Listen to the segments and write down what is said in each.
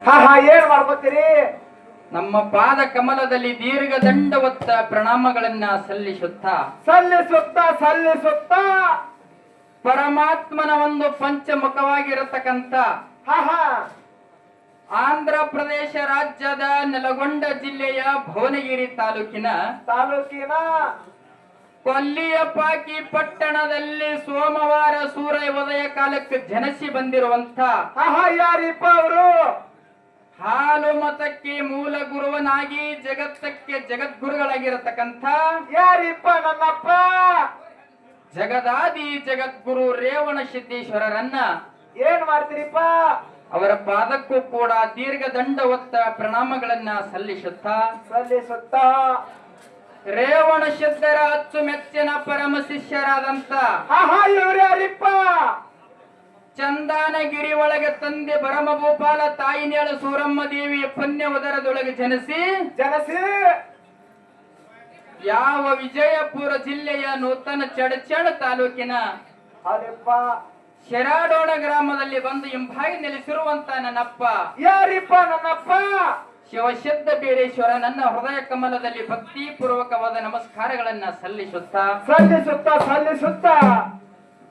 ಹಾ ಹಾ ಏನ್ ಮಾಡ್ಕೋತೀರಿ? ನಮ್ಮ ಪಾದ ಕಮಲದಲ್ಲಿ ದೀರ್ಘ ದಂಡವತ್ತ ಪ್ರಣಾಮಗಳನ್ನ ಸಲ್ಲಿಸುತ್ತಾ ಸಲ್ಲಿಸುತ್ತಾ ಪರಮಾತ್ಮನ ಒಂದು ಪಂಚಮುಖವಾಗಿರತಕ್ಕಂತ ಹಾ ಹಾ ಆಂಧ್ರ ಪ್ರದೇಶ ರಾಜ್ಯದ ನಲಗೊಂಡ ಜಿಲ್ಲೆಯ ಭುವನಗಿರಿ ತಾಲೂಕಿನ ಕೊಲ್ಲಿಯಪಾಕಿ ಪಟ್ಟಣದಲ್ಲಿ ಸೋಮವಾರ ಸೂರ್ಯ ಉದಯ ಕಾಲಕ್ಕೆ ಜನಸಿ ಬಂದಿರುವಂತ ಯಾರಿಪ್ಪ ಅವರು? ಹಾಲು ಮತಕ್ಕೆ ಮೂಲ ಗುರುವನಾಗಿ ಜಗತ್ತಕ್ಕೆ ಜಗದ್ಗುರುಗಳಾಗಿರತಕ್ಕಂಥ ಯಾರಿಪ್ಪ? ನನ್ನಪ್ಪ ಜಗದಾದಿ ಜಗದ್ಗುರು ರೇವಣ ಸಿದ್ದೇಶ್ವರರನ್ನ ಏನ್ ಮಾಡ್ತೀರಿಪ್ಪ? ಅವರ ಪಾದಕ್ಕೂ ಕೂಡ ದೀರ್ಘ ದಂಡವತ್ತ ಪ್ರಣಾಮಗಳನ್ನ ಸಲ್ಲಿಸುತ್ತಾ ರೇವಣ ಸಿದ್ಧರ ಅಚ್ಚುಮೆಚ್ಚಿನ ಪರಮ ಶಿಷ್ಯರಾದಂತ ಇವ್ರು ಯಾರಿಪ್ಪ? ಚಂದಾನಗಿರಿ ಒಳಗೆ ತಂದೆ ಭರಮಭೂಪಾಲ ತಾಯಿನೇಳ ಸೂರಮ್ಮ ದೇವಿಯ ಪುಣ್ಯ ಉದರದೊಳಗೆ ಜನಿಸಿ ಯಾವ ವಿಜಯಪುರ ಜಿಲ್ಲೆಯ ನೂತನ ಚಡಚಣ ತಾಲೂಕಿನ ಶೆರಾಡೋಣ ಗ್ರಾಮದಲ್ಲಿ ಬಂದು ಹಿಂಭಾಗಿ ನೆಲೆಸಿರುವಂತ ನನ್ನಪ್ಪ ಯಾರಿಪ್ಪ? ನನ್ನಪ್ಪ ಶಿವಸಿದ್ಧ ಬೀರೇಶ್ವರ ನನ್ನ ಹೃದಯ ಕಮಲದಲ್ಲಿ ಭಕ್ತಿ ಪೂರ್ವಕವಾದ ನಮಸ್ಕಾರಗಳನ್ನ ಸಲ್ಲಿಸುತ್ತಾ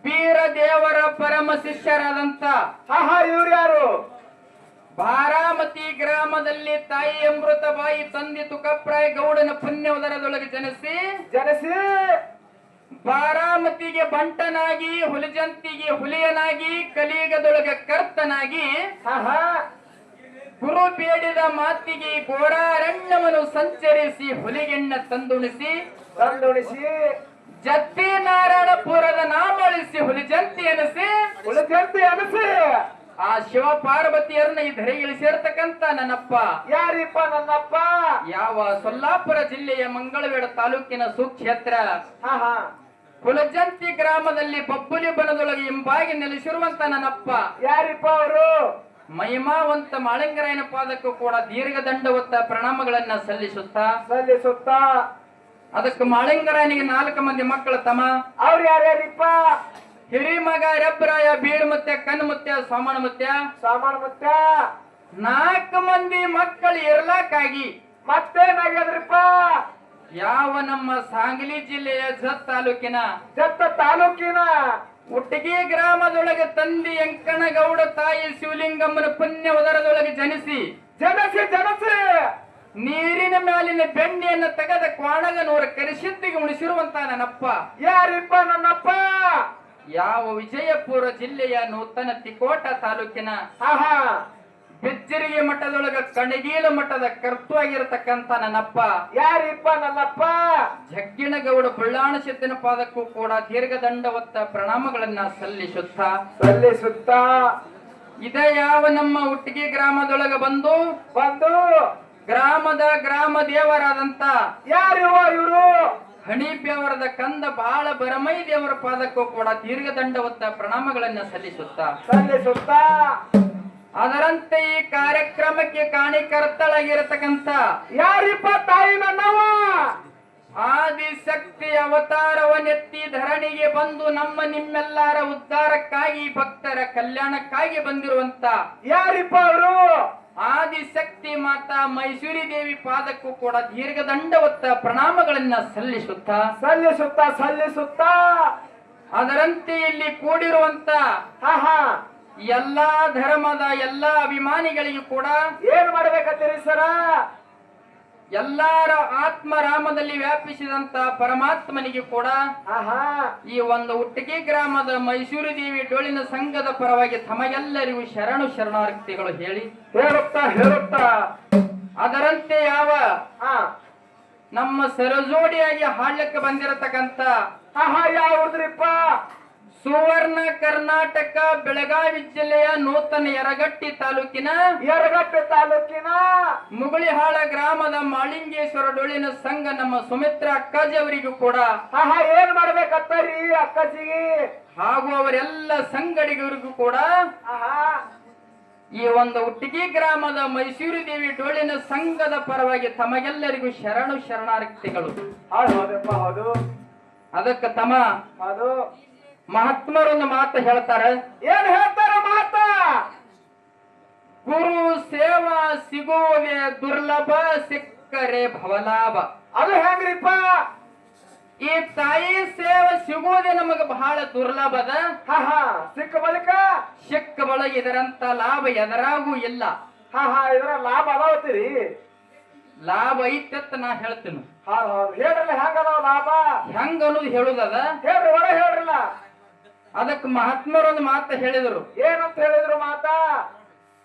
ಬೀರ ದೇವರ ಪರಮ ಶಿಷ್ಯರಾದಂತ ಇವ್ರು ಯಾರು? ಬಾರಾಮತಿ ಗ್ರಾಮದಲ್ಲಿ ತಾಯಿ ಅಮೃತಬಾಯಿ ತಂದೆ ತುಕಪ್ರಾಯ ಗೌಡನ ಪುಣ್ಯ ಉದರದೊಳಗೆ ಜನಿಸಿ ಬಾರಾಮತಿಗೆ ಬಂಟನಾಗಿ ಹುಲಿಜಂತಿಗೆ ಹುಲಿಯನಾಗಿ ಕಲಿಯುಗದೊಳಗೆ ಕರ್ತನಾಗಿ ಗುರು ಬೇಡಿದ ಮಾತಿಗೆ ಘೋರಾರಣ್ಯವನ್ನು ಸಂಚರಿಸಿ ಹುಲಿಗೆಣ್ಣ ತಂದುಣಿಸಿ ಜತ್ತಿ ನಾರಾಯಣಪುರದ ನಾಮಳಿಸಿ ಹುಲಿಜಂತಿ ಅನಿಸಿ ಆ ಶಿವ ಪಾರ್ವತಿಯರನ್ನ ಈ ಧರೆಗಿಳಿಸಿರ್ತಕ್ಕಂತ ನನ್ನಪ್ಪ ಯಾರಿಪ್ಪ? ನನ್ನಪ್ಪ ಯಾವ ಸೊಲ್ಲಾಪುರ ಜಿಲ್ಲೆಯ ಮಂಗಳವೇಡ ತಾಲೂಕಿನ ಸುಕ್ಷೇತ್ರ ಹುಲಜಂತಿ ಗ್ರಾಮದಲ್ಲಿ ಬಬ್ಬುಲಿ ಬನದೊಳಗೆ ಹಿಂಬಾಗಿ ನೆಲೆಸಿರುವಂತ ನನ್ನಪ್ಪ ಯಾರಿಪ್ಪ ಅವರು? ಮಹಿಮಾವಂತ ಮಾಳಿಂಗರಾಯನ ಪಾದಕ್ಕೂ ಕೂಡ ದೀರ್ಘ ದಂಡವತ್ತ ಪ್ರಣಾಮಗಳನ್ನ ಸಲ್ಲಿಸುತ್ತಾ ಅದಕ್ಕೆ ಮಾಳಿಂಗರಾಯನಿಗೆ 4 ಮಂದಿ ಮಕ್ಕಳ ತಮ್ಮ. ಅವ್ರು ಯಾರ್ಯಾರಿಪ್ಪ? ಹಿರಿ ಮಗ ರಬ್ಬರಾಯ ಬೀರ್ ಮುತ್ಯ ಕಣ್ ಮುತ್ಯ ಸೋಮಣ ಮುತ್ಯ 4 ಮಂದಿ ಮಕ್ಕಳು ಇರ್ಲಾಕಾಗಿ ಮತ್ತೇನಾಗ್ಯದ್ರಿಪ್ಪ? ಯಾವ ನಮ್ಮ ಸಾಂಗ್ಲಿ ಜಿಲ್ಲೆಯ ಜತ್ ತಾಲೂಕಿನ ಉಟ್ಟಗಿ ಗ್ರಾಮದೊಳಗೆ ತಂದೆ ಎಂಕಣಗೌಡ ತಾಯಿ ಶಿವಲಿಂಗಮ್ಮನ ಪುಣ್ಯ ಉದರದೊಳಗೆ ಜನಿಸಿ ನೀರಿನ ಮೇಲಿನ ಬೆಣ್ಣೆಯನ್ನು ತೆಗೆದ ಕ್ವಾಣಗನೂರ ಕರಿಸಿದ್ದಿಗೆ ಉಣಿಸಿರುವಂತ ನನ್ನಪ್ಪ ಯಾರಿಪ್ಪ? ನನ್ನಪ್ಪ ಯಾವ ವಿಜಯಪುರ ಜಿಲ್ಲೆಯ ನೂತನ ತಿಕೋಟ ತಾಲೂಕಿನ ಬಿಜ್ಜರಿಗೆ ಮಠದೊಳಗ ಕಣಗೀಲ ಮಠದ ಕರ್ತವಾಗಿರತಕ್ಕಂತ ನನ್ನಪ್ಪ ಯಾರಿಪ್ಪ? ನನ್ನಪ್ಪ ಜಗ್ಗಿನಗೌಡ ಬಳ್ಳಾಣ ಸಿದ್ಧನ ಪಾದಕ್ಕೂ ಕೂಡ ದೀರ್ಘ ದಂಡವತ್ತ ಪ್ರಣಾಮಗಳನ್ನ ಸಲ್ಲಿಸುತ್ತಾ ಇದ ಯಾವ ನಮ್ಮ ಉಟ್ಟಿಗೆ ಗ್ರಾಮದೊಳಗ ಬಂದು ಗ್ರಾಮ ದೇವರಾದಂತ ಯಾರು ಇವರು? ಹಣಿಪ್ಯವರದ ಕಂದ ಬಾಳ ಬರಮೈ ದೇವರ ಪಾದಕ್ಕೂ ಕೂಡ ದೀರ್ಘ ದಂಡವತ್ತ ಪ್ರಣಾಮಗಳನ್ನ ಸಲ್ಲಿಸುತ್ತಾ ಅದರಂತೆ ಈ ಕಾರ್ಯಕ್ರಮಕ್ಕೆ ಕಾಣಿಕರ್ತಳಾಗಿರತಕ್ಕಂತ ಯಾರಿಪ್ಪ? ತಾಯಿ ನನ್ನವ ಆದಿಶಕ್ತಿ ಅವತಾರವನ್ನೆತ್ತಿ ಧರಣಿಗೆ ಬಂದು ನಿಮ್ಮೆಲ್ಲರ ಉದ್ಧಾರಕ್ಕಾಗಿ ಭಕ್ತರ ಕಲ್ಯಾಣಕ್ಕಾಗಿ ಬಂದಿರುವಂತ ಯಾರಿಪ್ಪ ಅವರು? ಆದಿಶಕ್ತಿ ಮಾತಾ ಮೈಸೂರಿ ದೇವಿ ಪಾದಕ್ಕೂ ಕೂಡ ದೀರ್ಘ ದಂಡವತ್ತ ಪ್ರಣಾಮಗಳನ್ನ ಸಲ್ಲಿಸುತ್ತಾ ಅದರಂತೆ ಇಲ್ಲಿ ಕೂಡಿರುವಂತ ಎಲ್ಲಾ ಧರ್ಮದ ಎಲ್ಲಾ ಅಭಿಮಾನಿಗಳಿಗೂ ಕೂಡ ಏನ್ ಮಾಡ್ಬೇಕಂತೀರಿ ಸರ? ಎಲ್ಲಾರ ಆತ್ಮರಾಮದಲ್ಲಿ ವ್ಯಾಪಿಸಿದಂತ ಪರಮಾತ್ಮನಿಗೆ ಕೂಡ ಈ ಒಂದು ಉಟ್ಟಿಗೆ ಗ್ರಾಮದ ಮೈಸೂರು ದೇವಿ ಡೊಳ್ಳಿನ ಸಂಘದ ಪರವಾಗಿ ತಮಗೆಲ್ಲರಿಗೂ ಶರಣಾರ್ಥಿಗಳು ಹೇಳುತ್ತಾ ಅದರಂತೆ ಯಾವ ನಮ್ಮ ಸರಜೋಡಿಯಾಗಿ ಹಾಡ್ಲಿಕ್ಕೆ ಬಂದಿರತಕ್ಕಂತ ಯಾವ್ದ್ರಿಪ್ಪ? ಸುವರ್ಣ ಕರ್ನಾಟಕ ಬೆಳಗಾವಿ ಜಿಲ್ಲೆಯ ನೂತನ ಯರಗಟ್ಟಿ ತಾಲೂಕಿನ ಮುಗುಳಿಹಾಳ ಗ್ರಾಮದ ಮಾಳಿಂಗೇಶ್ವರ ಡೊಳ್ಳಿನ ಸಂಘ ನಮ್ಮ ಸುಮಿತ್ರ ಅಕ್ಕಾಜಿ ಅವರಿಗೂ ಕೂಡ ಏನ್ ಮಾಡ್ಬೇಕತ್ತರಿ ಅಕ್ಕಾಜಿಗೆ ಹಾಗೂ ಅವರೆಲ್ಲ ಸಂಗಡಿಗರಿಗೂ ಕೂಡ ಈ ಒಂದು ಉಟ್ಟಿಗೆ ಗ್ರಾಮದ ಮೈಸೂರು ದೇವಿ ಡೊಳ್ಳಿನ ಸಂಘದ ಪರವಾಗಿ ತಮಗೆಲ್ಲರಿಗೂ ಶರಣಾರ್ಥಿಗಳು. ಅದಕ್ಕೆ ತಮ್ಮ ಮಹಾತ್ಮರೊಂದು ಮಾತು ಹೇಳ್ತಾರೆ. ಏನ್ ಹೇಳ್ತಾರ ಮಾತ? ಗುರು ಸೇವಾ ಸಿಗುವುದೇ ದುರ್ಲಭ, ಸಿಕ್ಕರೆ ಭವಲಾಭ. ಅದು ಹೆಂಗ್ರಿಪ್ಪ? ಈ ತಾಯಿ ಸೇವೆ ಸಿಗುವುದೇ ನಮಗೆ ಬಹಳ ದುರ್ಲಭದ. ಹಾ ಹಾ ಸಿಕ್ಕ ಬಳಿಕ ಸಿಕ್ಕ ಬಳಗ ಇದರಂತ ಲಾಭ ಎದರಾಗೂ ಇಲ್ಲ. ಹಾ ಹಾ ಇದ್ರ ಲಾಭ ಅದಾವತ್ತೀರಿ? ಲಾಭ ಐತತ್ ನಾ ಹೇಳ್ತೀನಿ. ಹೌದ್ ಹೌದು ಹೇಳ್ರಲ್ಲ ಹೆಂಗ ಅದಾವ ಲಾಭ? ಹೆಂಗ ಅನ್ನೋದು ಹೇಳುದದ. ಹೇಳ್ರಿ ಒಳ ಹೇಳ್ರಲ್ಲ. ಅದಕ್ಕೆ ಮಹಾತ್ಮರೊಂದು ಮಾತು ಹೇಳಿದರು. ಏನಂತ ಹೇಳಿದ್ರು ಮಾತಾ?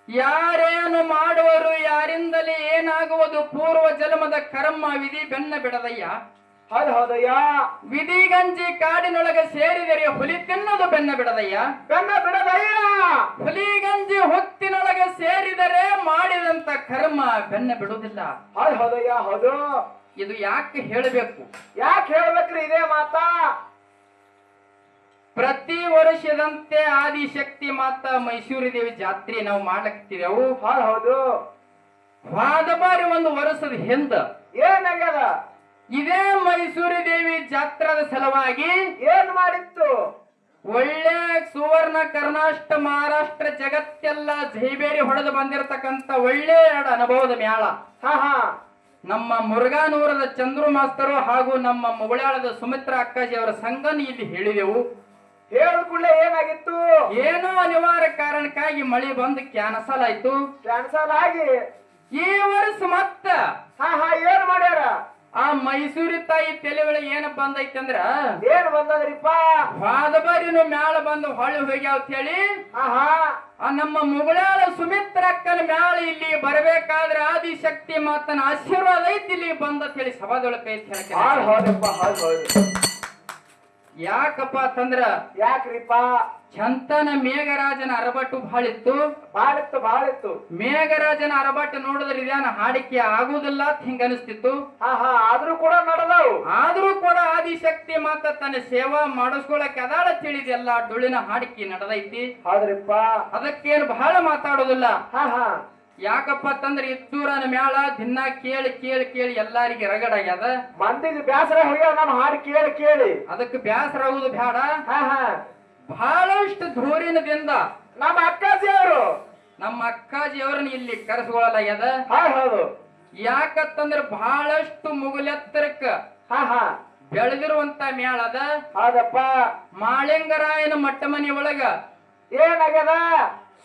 ಯಾರೇನು ಮಾಡುವರು ಯಾರಿಂದಲೇ ಏನಾಗುವುದು, ಪೂರ್ವ ಜನ್ಮದ ಕರ್ಮ ವಿಧಿ ಬೆನ್ನ ಬಿಡದಯ್ಯ. ಹೌದ್ ಹೌದಯ್ಯ. ವಿಧಿಗಂಜಿ ಕಾಡಿನೊಳಗೆ ಸೇರಿದರೆ ಹುಲಿ ತಿನ್ನೋದು ಬೆನ್ನ ಬಿಡದಯ್ಯ. ಬೆನ್ನ ಬಿಡದಯ್ಯ. ಹುಲಿಗಂಜಿ ಹೊತ್ತಿನೊಳಗೆ ಸೇರಿದರೆ ಮಾಡಿದಂತ ಕರ್ಮ ಬೆನ್ನ ಬಿಡುವುದಿಲ್ಲ. ಹೌದ್ ಹೌದಯ್ಯ ಹೌದು. ಇದು ಯಾಕೆ ಹೇಳಬೇಕು? ಯಾಕೆ ಹೇಳ್ಬೇಕ್ರಿ ಇದೇ ಮಾತಾ? ಪ್ರತಿ ವರ್ಷದಂತೆ ಆದಿಶಕ್ತಿ ಮಾತಾ ಮೈಸೂರು ದೇವಿ ಜಾತ್ರೆ ನಾವು ಮಾಡ್ಲಕ್ತಿದೆವು. ಹೌದ್ ಹೌದು. ಹೋದ ಬಾರಿ ಒಂದು ವರ್ಷದ ಹಿಂದ ಏನಾಗ್ಯದ? ಇದೇ ಮೈಸೂರು ದೇವಿ ಜಾತ್ರದ ಸಲುವಾಗಿ ಏನ್ ಮಾಡಿತ್ತು? ಒಳ್ಳೆ ಸುವರ್ಣ ಕರ್ನಾಟಕ ಮಹಾರಾಷ್ಟ್ರ ಜಗತ್ತೆಲ್ಲ ಜೈಬೇರಿ ಹೊಡೆದು ಬಂದಿರತಕ್ಕಂತ ಒಳ್ಳೆ ಎರಡು ಅನುಭವದ ಮ್ಯಾಳ. ಹಾ ಹಾ ನಮ್ಮ ಮುರುಘಾನೂರದ ಚಂದ್ರು ಮಾಸ್ತರು ಹಾಗೂ ನಮ್ಮ ಮುಗುಳಾಳದ ಸುಮಿತ್ರಾ ಅಕ್ಕಾಜಿ ಅವರ ಸಂಘನ ಇಲ್ಲಿ ಹೇಳಿದೆವು. ಹೇಳಿದ ಕೂಡಲೇ ಏನಾಗಿತ್ತು? ಏನೋ ಅನಿವಾರ್ಯ ಕಾರಣಕ್ಕಾಗಿ ಮಳಿ ಬಂದು ಕ್ಯಾನ್ಸಲ್ ಆಯ್ತು. ಕ್ಯಾನ್ಸಲ್ ಆಗಿ ಈ ವರ್ಷ ಮತ್ತ ಹಾ ಹಾ ಏನ್ ಮಾಡ್ಯಾರ? ಆ ಮೈಸೂರಿ ತಾಯಿ ತಲೆ ಒಳಗೆ ಏನ ಬಂದೈತಿ ಅಂದ್ರ, ಏನ್ ಬಂದದ್ರಿಪ್ಪ? ವಾದ ಬಾರಿನೂ ಮ್ಯಾಳ ಬಂದು ಹೊಳ್ಳಿ ಹೋಗ್ಯಾವ ಅಂತ ಹೇಳಿ ಹಾ ಹಾ ಆ ನಮ್ಮ ಮುಗುಳಾಳ ಸುಮಿತ್ರಕ್ಕನ ಮ್ಯಾಳ ಇಲ್ಲಿ ಬರಬೇಕಾದ್ರೆ ಆದಿಶಕ್ತಿ ಮಾತನ ಆಶೀರ್ವಾದ ಐತಿ ಇಲ್ಲಿ ಬಂದ ಹೇಳಿ ಸಭಾದೊಳಗೆ ಐತಿ ಹೇಳ್ತಾರೆ. ಹೌದ್ ಹೌದಪ್ಪ ಹೌದ್ ಹೌದು. ಯಾಕಪ್ಪ ಅಂತಂದ್ರ ಯಾಕ್ರಿಪ್ಪ? ಚಂತನ ಮೇಘರಾಜನ ಅರಬಟ್ಟು ಬಹಳಿತ್ತು. ಬಾಳಿತ್ತು ಬಾಳಿತ್ತು. ಮೇಘರಾಜನ ಅರಬಟ್ಟು ನೋಡಿದ್ರೆ ಇದೇನ ಹಾಡಿಕೆ ಆಗುದಿಲ್ಲ ಅಂತ ಹಿಂಗ ಅನಿಸ್ತಿತ್ತು. ಹಾ ಹಾ ಆದ್ರೂ ಕೂಡ ನಡೆದವು. ಆದ್ರೂ ಕೂಡ ಆದಿಶಕ್ತಿ ಮಾತ ತನ್ನ ಸೇವಾ ಮಾಡಿಸ್ಕೊಳಕ್ ಅದಾಳ ತಿಳಿದೆಲ್ಲ ಡೊಳ್ಳಿನ ಹಾಡಿಕೆ ನಡೆದೈತಿ. ಹೌದ್ರಿಪ್ಪ. ಅದಕ್ಕೇನು ಬಹಳ ಮಾತಾಡೋದಿಲ್ಲ. ಹಾ ಹಾ ಯಾಕಪ್ಪ ಅಂತಂದ್ರೆ ಇತ್ತೂರನ ಮ್ಯಾಳ ದಿನ ಕೇಳಿ ಕೇಳಿ ಕೇಳಿ ಎಲ್ಲಾರಿಗೆ ರಗಡಾಗ್ಯದ. ಮಂದಿಗೆ ಬ್ಯಾಸರ ಹೋಗ್ಯಾವ ನಮ್ಮ ಹಾಡು ಕೇಳಿ ಕೇಳಿ. ಅದಕ್ಕೆ ಬ್ಯಾಸರ ಆಗುದು ಬೇಡ. ಹಾ ಹಾ ಬಹಳಷ್ಟು ಧೂರಿನದಿಂದ ನಮ್ಮ ಅಕ್ಕಾಜಿ ಅವರು ನಮ್ಮ ಅಕ್ಕಾಜಿ ಅವ್ರನ್ನ ಇಲ್ಲಿ ಕರೆಸ್ಕೊಳ್ಳಲಾಗ್ಯದ. ಹೌದ್ ಹೌದು. ಯಾಕಂತಂದ್ರೆ ಬಹಳಷ್ಟು ಮುಗುಲೆತ್ತರಕ್ಕ ಹಾ ಹಾ ಬೆಳೆದಿರುವಂತ ಮ್ಯಾಳದ. ಹೌದಪ್ಪ. ಮಾಳಿಂಗರಾಯನ ಮಟ್ಟ ಮನಿ ಒಳಗ ಏನಾಗ್ಯದ?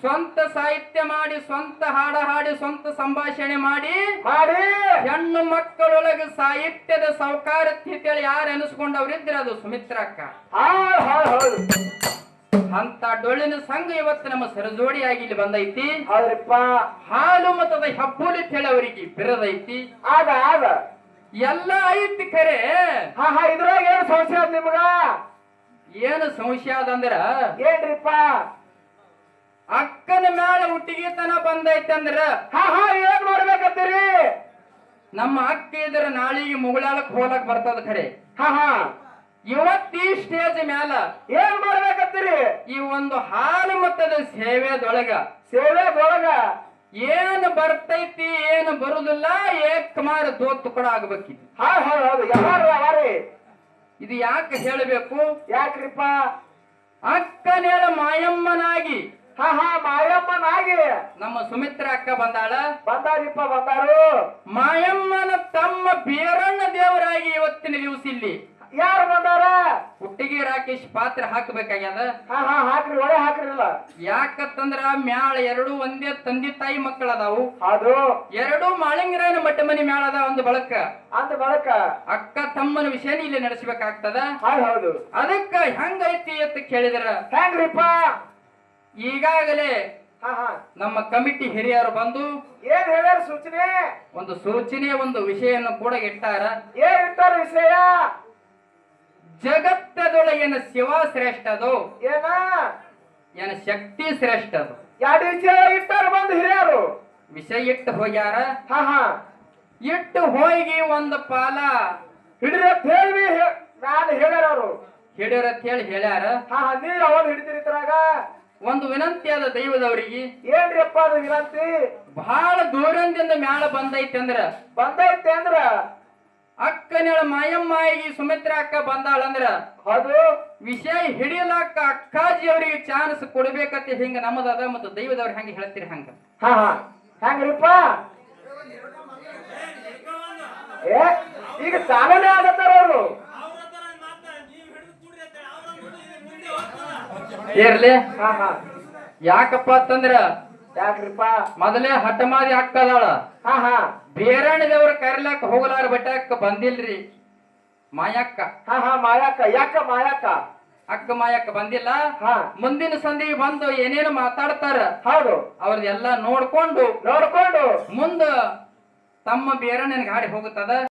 ಸ್ವಂತ ಸಾಹಿತ್ಯ ಮಾಡಿ, ಸ್ವಂತ ಹಾಡ ಹಾಡಿ, ಸ್ವಂತ ಸಂಭಾಷಣೆ ಮಾಡಿ ಮಾಡಿ ಹೆಣ್ಣು ಮಕ್ಕಳೊಳಗೆ ಸಾಹಿತ್ಯದ ಸೌಕಾರತ್ಯತೆ ಯಾರು ಅನಿಸ್ಕೊಂಡವ್ರಿದ್ರೆ ಅದು ಸುಮಿತ್ರಕ್ಕ. ಹೌದ್ ಹೌದ್ ಹೌದು. ಅಂತ ಡೊಳ್ಳಿನ ಸಂಘ ಇವತ್ತು ನಮ್ಮ ಸರಜೋಡಿಯಾಗಿ ಇಲ್ಲಿ ಬಂದೈತಿ. ಹೌದ್ರಿಪ್ಪ. ಹಾಲು ಮತದ ಹೆಬ್ಬುಲಿ ಹೇಳಿ ಅವರಿಗೆ ಬಿರದೈತಿ. ಆದ ಆದ ಎಲ್ಲ ಐತಿ ಖರೆ. ಹಾ ಹಾ ಇದ್ರಾಗ ಏನ್ ಸಂಶಯ ಅದ ನಿಮ್ಗ? ಏನು ಸಂಶಯ ಅದಂದ್ರ ಏನ್ರಿಪ್ಪ? ಅಕ್ಕನ ಮ್ಯಾಲ ಹುಟ್ಟಿಗೆತನ ಬಂದೈತಿ ಅಂದ್ರ ಹಾ ಹಾ ಏನ್ ಮಾಡ್ಬೇಕತ್ತೀರಿ? ನಮ್ಮ ಅಕ್ಕ ಇದ್ರ ನಾಳಿಗೆ ಮುಗುಳಾಳಕ್ ಹೋಲಕ್ ಬರ್ತದ ಖರೆ. ಹಾ ಹಾ ಇವತ್ತು ಈ ಸ್ಟೇಜ್ ಮ್ಯಾಲ ಏನ್ ಮಾಡ್ಬೇಕತ್ತೀರಿ? ಈ ಒಂದು ಹಾಲು ಮತದ ಸೇವೆದೊಳಗ ಸೇವೆದೊಳಗ ಏನು ಬರ್ತೈತಿ ಏನು ಬರುದಿಲ್ಲ ಏಕಮಾರ ದೋತ್ತು ಕೂಡ ಆಗ್ಬೇಕಿತ್ತು. ಹಾ ಹೌದ್ ಹೌದು. ಯಾವಾರಿ ಇದು ಯಾಕೆ ಹೇಳಬೇಕು? ಯಾಕ್ರಿಪ್ಪ? ಅಕ್ಕನೇಳ ಮಾಯಮ್ಮನಾಗಿ ಹಾ ಹಾ ಮಾಯಮ್ಮನಾಗಿ ನಮ್ಮ ಸುಮಿತ್ರ ಅಕ್ಕ ಬಂದಾಳ. ಬಂದಾರಿಪ್ಪ ಬಂದಾರು. ಮಾಯಮ್ಮನ ತಮ್ಮ ಬೀರಣ್ಣ ದೇವರಾಗಿ ಇವತ್ತಿನ ದಿವಸ ಇಲ್ಲಿ ಯಾರು ಬಂದಾರ? ಹುಟ್ಟಿಗೆ ರಾಕೇಶ್ ಪಾತ್ರ ಹಾಕಬೇಕಾಗ್ಯದ. ಹಾ ಹಾ ಹಾಕ್ರಿ ಒಳ್ಳೆ ಹಾಕ್ರಿಲ್ಲ. ಯಾಕಂತಂದ್ರ ಮ್ಯಾಳ ಎರಡು ಒಂದೇ ತಂದೆ ತಾಯಿ ಮಕ್ಕಳದಾವು. ಅದು ಎರಡು ಮಾಳಿಂಗರಾಯನ ಮಟ್ಟ ಮನಿ ಮ್ಯಾಳ ಅದ ಒಂದು ಬಳಕ. ಅಂತ ಬಳಕ ಅಕ್ಕ ತಮ್ಮನ ವಿಷಯನ ಇಲ್ಲಿ ನಡೆಸಬೇಕಾಗ್ತದ. ಹೌದ್ ಹೌದು. ಅದಕ್ಕ ಹೆಂಗೈತಿ ಅಂತ ಕೇಳಿದ್ರ ಹೆಂಗ್ರಿಪ್ಪ? ಈಗಾಗಲೇ ಹಾ ಹಾ ನಮ್ಮ ಕಮಿಟಿ ಹಿರಿಯರು ಬಂದು ಏನ್ ಹೇಳ್ಯಾರ ಸೂಚನೆ? ಒಂದು ಸೂಚನೆ ಒಂದು ವಿಷಯವನ್ನು ಕೂಡ ಇಟ್ಟಾರ. ಏನ್ ಇಟ್ಟಾರ ವಿಷಯ? ಜಗತ್ತದೊಳಗಿನ ಶಿವ ಶ್ರೇಷ್ಠ ಅದು, ಏನ ಏನ ಶಕ್ತಿ ಶ್ರೇಷ್ಠ ಅದು. ಎರಡು ವಿಷಯ ಇಟ್ಟಾರ ಬಂದು ಹಿರಿಯರು. ವಿಷಯ ಇಟ್ಟು ಹೋಗ್ಯಾರ. ಹಾ ಹಾ ಇಟ್ಟು ಹೋಗಿ ಒಂದು ಪಾಲ ಹಿಡಿರಿ ಅಂತ ಹೇಳಿ ನಾನು ಹೇಳ್ಯಾರ ಅವರು. ಹಿಡಿಯರತ್ ಹೇಳಿ ಹೇಳ್ಯಾರ. ಹಾ ಹಾ ನೀವ್ ಅವಾಗ ಹಿಡಿದಿರಿದ್ರಾಗ ಒಂದು ವಿನಂತಿ ಆದ ದೈವದವರಿಗೆ. ಏನ್ರಿಪ್ಪ ಅದು ವಿನಂತಿ? ಬಹಳ ದೂರದಿಂದ ಮ್ಯಾಲ ಬಂದೈತಿ ಅಂದ್ರ ಬಂದೈತೆ ಅಂದ್ರ ಅಕ್ಕನೇಳ ಮಾಯಮ್ಮಾಯಿಗೆ ಸುಮಿತ್ರ ಅಕ್ಕ ಬಂದಾಳಂದ್ರ ಅದು ವಿಷಯ ಹಿಡಿಯಲಾಕ ಅಕ್ಕಾಜಿ ಅವರಿಗೆ ಚಾನ್ಸ್ ಕೊಡ್ಬೇಕಂತ ಹಿಂಗ ನಮ್ಮದದ ಮತ್ತು ದೈವದವ್ರ ಹೆಂಗ ಹೇಳ್ತೀರಿ ಹಂಗ. ಹಾ ಹಾ ಹೆಂಗ್ರಿಪ್ಪ ಏ ಈಗ ಚಾಲನೆ ಆಗತ್ತಾರ ಅವರು ಇರ್ಲಿ. ಹಾ ಹಾ ಯಾಕಪ್ಪ ಅಂತಂದ್ರ ಯಾಕ್ರಿಪ್ಪ ಮೊದಲೇ ಹಠಮಾದಿ ಅಕ್ಕದಾಳ. ಹಾ ಹಾ ಬೇರಣಿ ದೇವ್ರ ಕರಿಲಾಕ ಹೋಗಲಾರ ಬೆಟ್ಟಕ್ಕ ಬಂದಿಲ್ರಿ ಮಾಯಕ್ಕ. ಹಾ ಹಾ ಮಾಯಕ್ಕ ಯಾಕ ಮಾಯಕ್ಕ ಅಕ್ಕ ಮಾಯಕ್ಕ ಬಂದಿಲ್ಲ. ಹಾ ಮುಂದಿನ ಸಂದಿಗೆ ಬಂದು ಏನೇನು ಮಾತಾಡ್ತಾರ ಹೌದು ಅವ್ರದೆಲ್ಲ ನೋಡ್ಕೊಂಡು ನೋಡ್ಕೊಂಡು ಮುಂದ ತಮ್ಮ ಬೇರಣ್ಣನ ಗಾಡಿ ಹೋಗುತ್ತದ.